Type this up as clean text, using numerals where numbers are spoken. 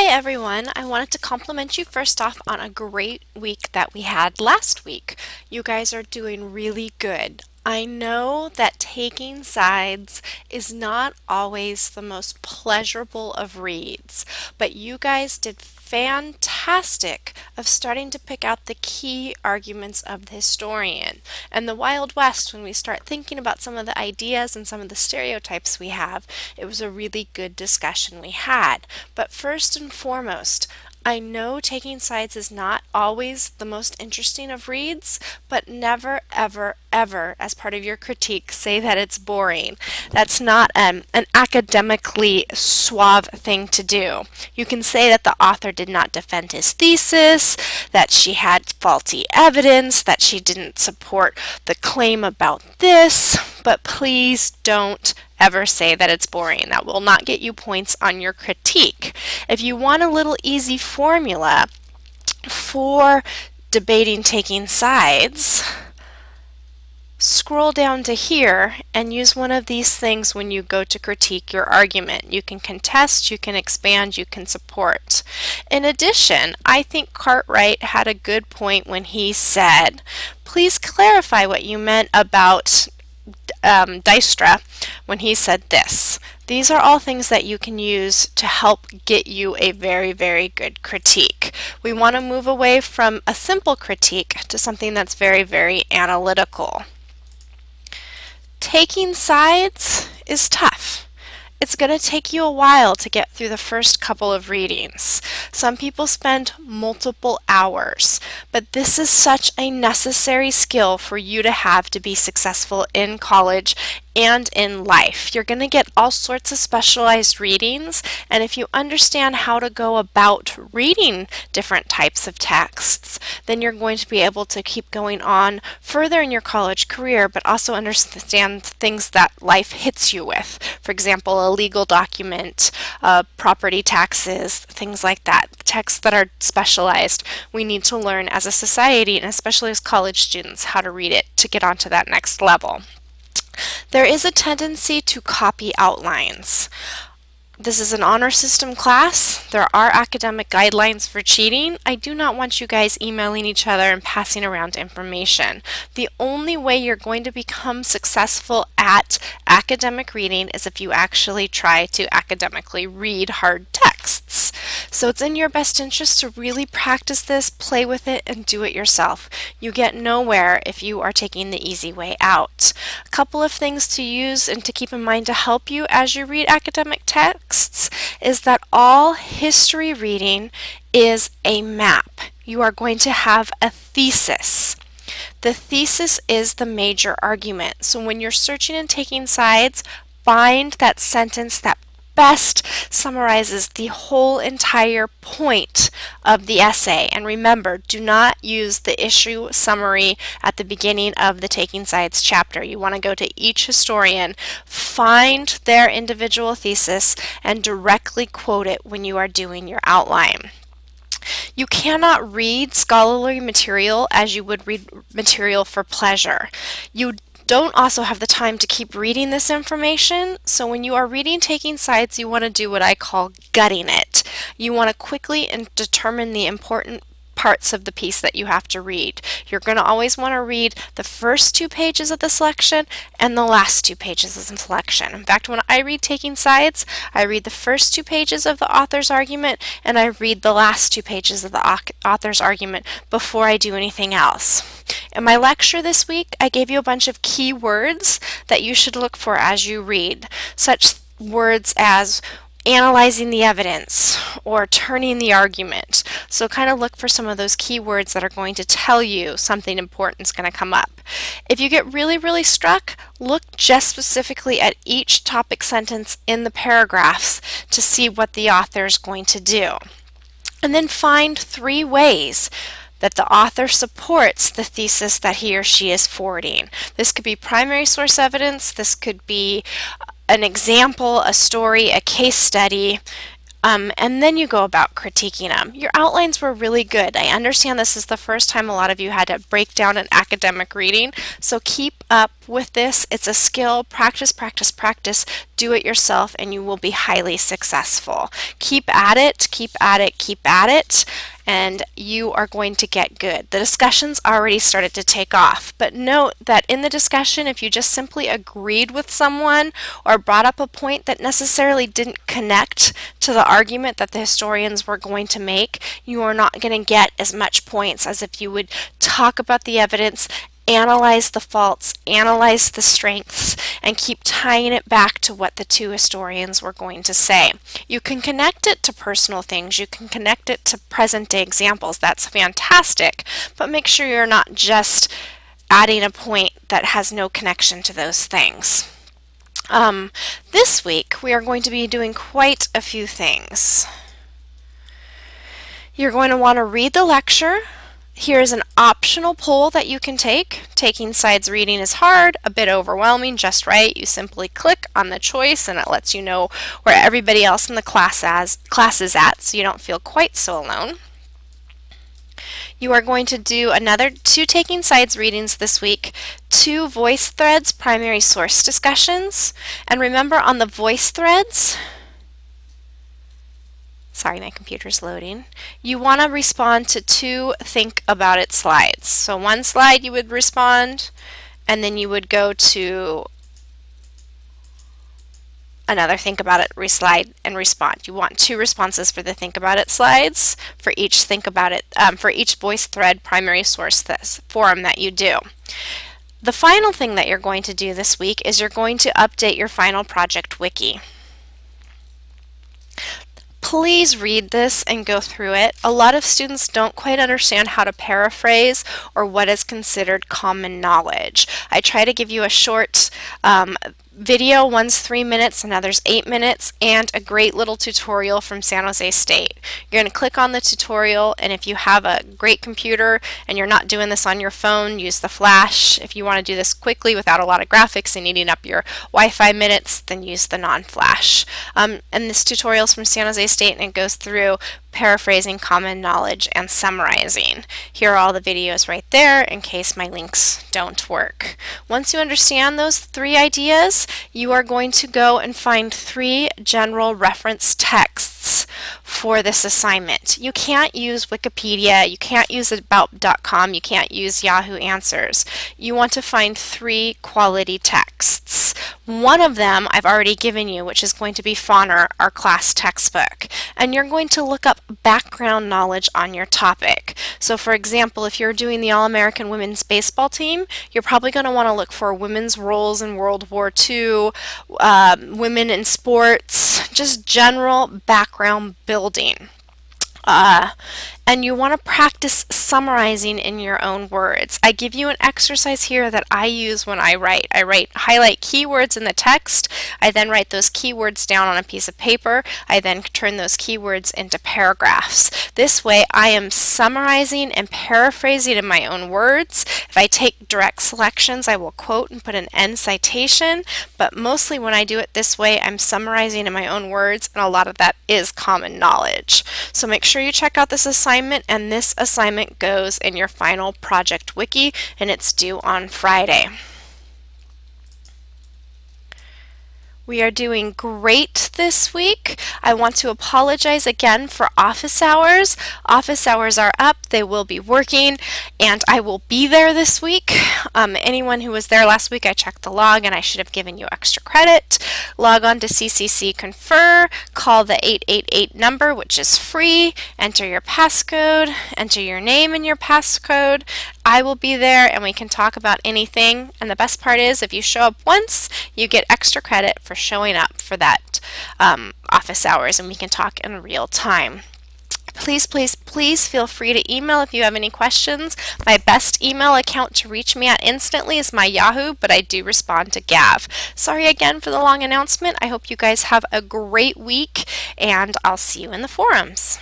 Hi everyone! I wanted to compliment you first off on a great week that we had last week. You guys are doing really good. I know that taking sides is not always the most pleasurable of reads, but you guys did fantastic of starting to pick out the key arguments of the historian. And the Wild West, when we start thinking about some of the ideas and some of the stereotypes we have, it was a really good discussion we had. But first and foremost, I know taking sides is not always the most interesting of reads, but never, ever, ever, as part of your critique, say that it's boring. That's not an academically suave thing to do. You can say that the author did not defend his thesis, that she had faulty evidence, that she didn't support the claim about this, but please don't ever say that it's boring. That will not get you points on your critique. If you want a little easy formula for debating taking sides, scroll down to here and use one of these things when you go to critique your argument. You can contest, you can expand, you can support. In addition, I think Cartwright had a good point when he said, please clarify what you meant about Dijkstra when he said this. These are all things that you can use to help get you a very, very good critique. We want to move away from a simple critique to something that's very, very analytical. Taking sides is tough. It's going to take you a while to get through the first couple of readings. Some people spend multiple hours, but this is such a necessary skill for you to have to be successful in college and in life. You're going to get all sorts of specialized readings, and if you understand how to go about reading different types of texts, then you're going to be able to keep going on further in your college career, but also understand things that life hits you with. For example, a legal document, property taxes, things like that. Texts that are specialized. We need to learn as a society, and especially as college students, how to read it to get onto that next level. There is a tendency to copy outlines. This is an honor system class. There are academic guidelines for cheating. I do not want you guys emailing each other and passing around information. The only way you're going to become successful at academic reading is if you actually try to academically read hard texts. So it's in your best interest to really practice this, play with it, and do it yourself. You get nowhere if you are taking the easy way out. A couple of things to use and to keep in mind to help you as you read academic texts is that all history reading is a map. You are going to have a thesis. The thesis is the major argument. So when you're searching and taking sides, find that sentence that best summarizes the whole entire point of the essay. And remember, do not use the issue summary at the beginning of the Taking Sides chapter. You want to go to each historian, find their individual thesis, and directly quote it when you are doing your outline. You cannot read scholarly material as you would read material for pleasure. You don't also have the time to keep reading this information, so when you are reading Taking Sides, you want to do what I call gutting it. You want to quickly and determine the important parts of the piece that you have to read. You're going to always want to read the first 2 pages of the selection and the last 2 pages of the selection. In fact, when I read Taking Sides, I read the first 2 pages of the author's argument and I read the last 2 pages of the author's argument before I do anything else. In my lecture this week, I gave you a bunch of key words that you should look for as you read, such words as analyzing the evidence or turning the argument. So kind of look for some of those keywords that are going to tell you something important is going to come up. If you get really, really struck, look just specifically at each topic sentence in the paragraphs to see what the author is going to do. And then find 3 ways that the author supports the thesis that he or she is forwarding. This could be primary source evidence, this could be an example, a story, a case study, And then you go about critiquing them. Your outlines were really good. I understand this is the first time a lot of you had to break down an academic reading, so keep up with this. It's a skill. Practice, practice, practice. Do it yourself and you will be highly successful. Keep at it, keep at it, keep at it, and you are going to get good. The discussion's already started to take off, but note that in the discussion, if you just simply agreed with someone or brought up a point that necessarily didn't connect to the argument that the historians were going to make, you are not going to get as much points as if you would talk about the evidence, analyze the faults, analyze the strengths, and keep tying it back to what the two historians were going to say. You can connect it to personal things, you can connect it to present-day examples. That's fantastic, but make sure you're not just adding a point that has no connection to those things. This week, we are going to be doing quite a few things. You're going to want to read the lecture. Here's an optional poll that you can take. Taking sides reading is hard, a bit overwhelming, just right. You simply click on the choice and it lets you know where everybody else in the class is at, so you don't feel quite so alone. You are going to do another 2 taking sides readings this week, 2 voice threads, primary source discussions, and remember on the voice threads, sorry, my computer's loading. You want to respond to 2 think about it slides. So one slide you would respond, and then you would go to another think about it slide and respond. You want 2 responses for the think about it slides for each think about it for each voice thread primary source forum that you do. The final thing that you're going to do this week is you're going to update your final project wiki. Please read this and go through it. A lot of students don't quite understand how to paraphrase or what is considered common knowledge. I try to give you a short video, one's 3 minutes, another's 8 minutes, and a great little tutorial from San Jose State. You're going to click on the tutorial, and if you have a great computer and you're not doing this on your phone, use the flash. If you want to do this quickly without a lot of graphics and eating up your Wi-Fi minutes, then use the non-flash. And this tutorial is from San Jose State, and it goes through paraphrasing common knowledge and summarizing. Here are all the videos right there in case my links don't work. Once you understand those 3 ideas, you are going to go and find 3 general reference texts for this assignment. You can't use Wikipedia, you can't use about.com, you can't use Yahoo Answers. You want to find 3 quality texts. One of them I've already given you, which is going to be Fauner, our class textbook. And you're going to look up background knowledge on your topic. So for example, if you're doing the All-American Women's Baseball team, you're probably going to want to look for women's roles in World War II, women in sports, just general background building. And you want to practice summarizing in your own words. I give you an exercise here that I use when I write. Highlight keywords in the text. I then write those keywords down on a piece of paper. I then turn those keywords into paragraphs. This way I am summarizing and paraphrasing in my own words. If I take direct selections, I will quote and put an end citation, but mostly when I do it this way, I'm summarizing in my own words, and a lot of that is common knowledge. So make sure you check out this assignment, and this assignment goes in your final project wiki, and it's due on Friday. We are doing great this week. I want to apologize again for office hours. Office hours are up, they will be working, and I will be there this week. Anyone who was there last week, I checked the log and I should have given you extra credit. Log on to CCC Confer, call the 888 number, which is free, enter your passcode, enter your name and your passcode. I will be there and we can talk about anything, and the best part is if you show up once, you get extra credit for showing up for that office hours, and we can talk in real time. Please, please, please feel free to email if you have any questions. My best email account to reach me at instantly is my Yahoo, but I do respond to Gav. Sorry again for the long announcement. I hope you guys have a great week, and I'll see you in the forums.